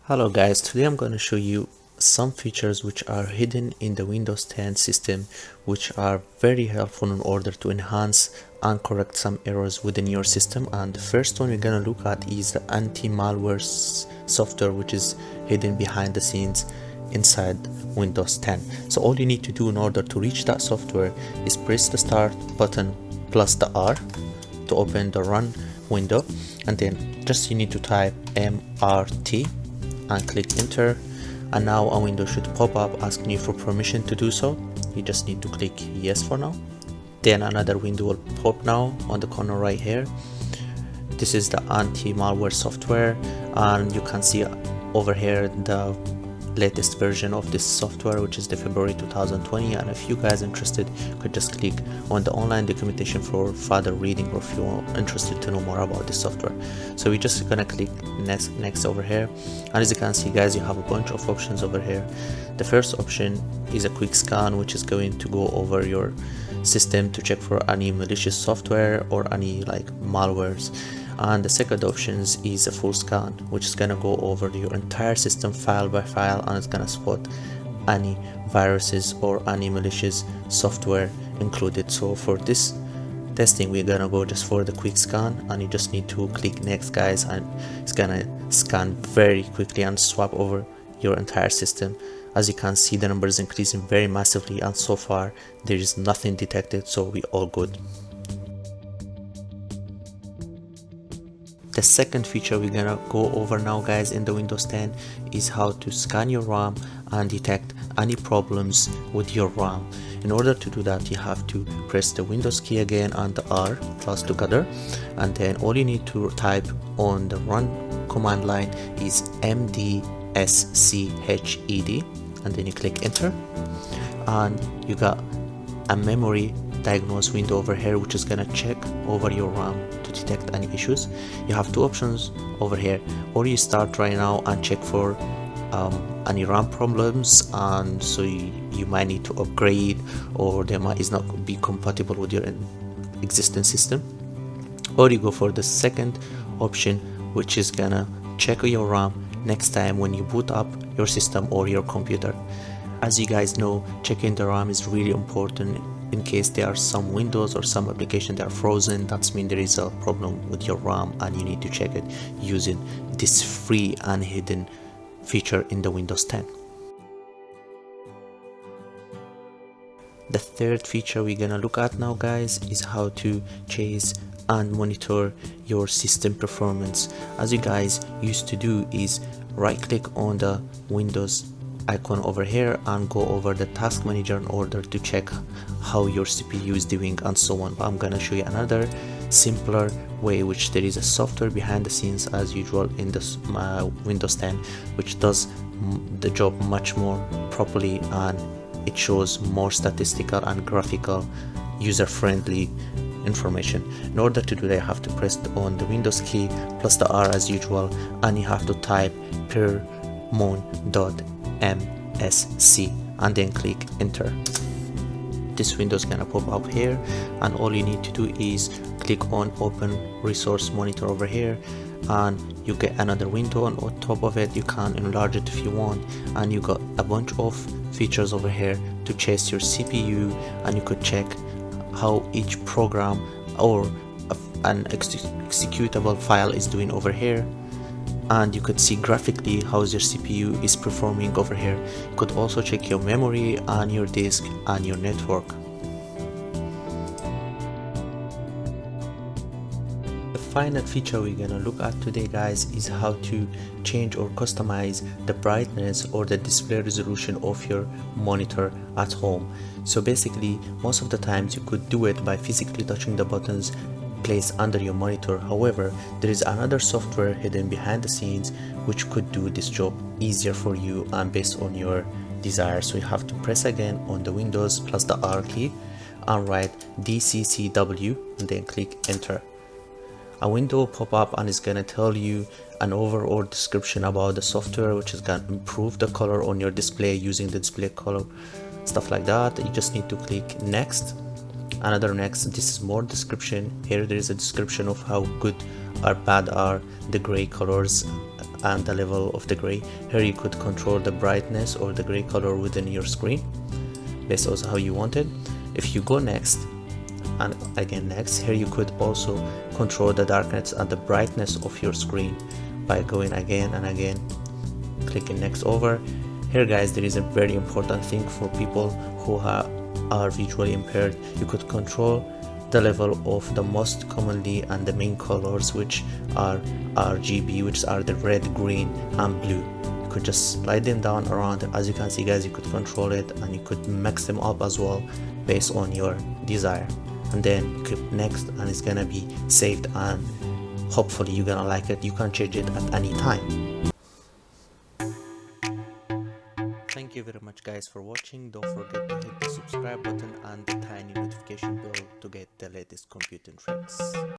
Hello guys, today I'm going to show you some features which are hidden in the Windows 10 system, which are very helpful in order to enhance and correct some errors within your system. And the first one we're going to look at is the anti-malware software, which is hidden behind the scenes inside Windows 10. So all you need to do in order to reach that software is press the start button plus the R to open the run window, and then just you need to type MRT and click enter, and now a window should pop up asking you for permission to do so. You just need to click yes for now. Then another window will pop now on the corner right here. This is the anti-malware software, and you can see over here the latest version of this software, which is the February 2020. And if you guys interested, you could just click on the online documentation for further reading, or if you're interested to know more about this software. So we're just gonna click next over here, and as you can see guys, you have a bunch of options over here. The first option is a quick scan, which is going to go over your system to check for any malicious software or any like malwares. And the second option is a full scan, which is gonna go over your entire system file by file, and it's gonna spot any viruses or any malicious software included. So for this testing, we're gonna go just for the quick scan, and you just need to click next guys, and it's gonna scan very quickly and swap over your entire system. As you can see, the number is increasing very massively, and so far there is nothing detected, so we all good. The second feature we're gonna go over now guys in the Windows 10 is how to scan your RAM and detect any problems with your RAM. In order to do that, you have to press the Windows key again and the R plus together, and then all you need to type on the run command line is mdsched, and then you click enter, and you got a memory diagnose window over here, which is gonna check over your RAM to detect any issues. You have two options over here, or you start right now and check for any RAM problems, and so you might need to upgrade, or they might is not be compatible with your existing system. Or you go for the second option, which is gonna check your RAM next time when you boot up your system or your computer. As you guys know, checking the RAM is really important in case there are some windows or some applications that are frozen. That means there is a problem with your RAM, and you need to check it using this free and hidden feature in the Windows 10. The third feature we're gonna look at now guys is how to chase and monitor your system performance. As you guys used to do is right click on the Windows icon over here and go over the task manager in order to check how your CPU is doing and so on. But I'm gonna show you another simpler way, which there is a software behind the scenes as usual in this Windows 10, which does the job much more properly, and it shows more statistical and graphical user-friendly information. In order to do that, you have to press on the Windows key plus the R as usual, and you have to type permon.msc and then click enter. This window is gonna pop up here, and all you need to do is click on open resource monitor over here, and you get another window, and on top of it you can enlarge it if you want, and you got a bunch of features over here to chase your CPU, and you could check how each program or an executable file is doing over here, and you could see graphically how your CPU is performing over here. You could also check your memory and your disk and your network. The final feature we're gonna look at today guys is how to change or customize the brightness or the display resolution of your monitor at home. So basically, most of the times you could do it by physically touching the buttons placed under your monitor. However, there is another software hidden behind the scenes which could do this job easier for you and based on your desire. So you have to press again on the Windows plus the R key and write DCCW and then click enter. A window will pop up and it's gonna tell you an overall description about the software, which is gonna improve the color on your display using the display color, stuff like that. You just need to click next. Another next. This is more description. Here there is a description of how good or bad are the gray colors and the level of the gray. Here you could control the brightness or the gray color within your screen based on how you want it. If you go next and again next, here you could also control the darkness and the brightness of your screen by going again and again, clicking next over. Here guys, there is a very important thing for people who are visually impaired. You could control the level of the most commonly and the main colors, which are RGB, which are the red, green and blue. You could just slide them down around. As you can see guys, you could control it and you could mix them up as well based on your desire, and then you click next and it's gonna be saved, and hopefully you're gonna like it. You can change it at any time. Thank you very much guys for watching. Don't forget to hit the subscribe button and the tiny notification bell to get the latest computing tricks.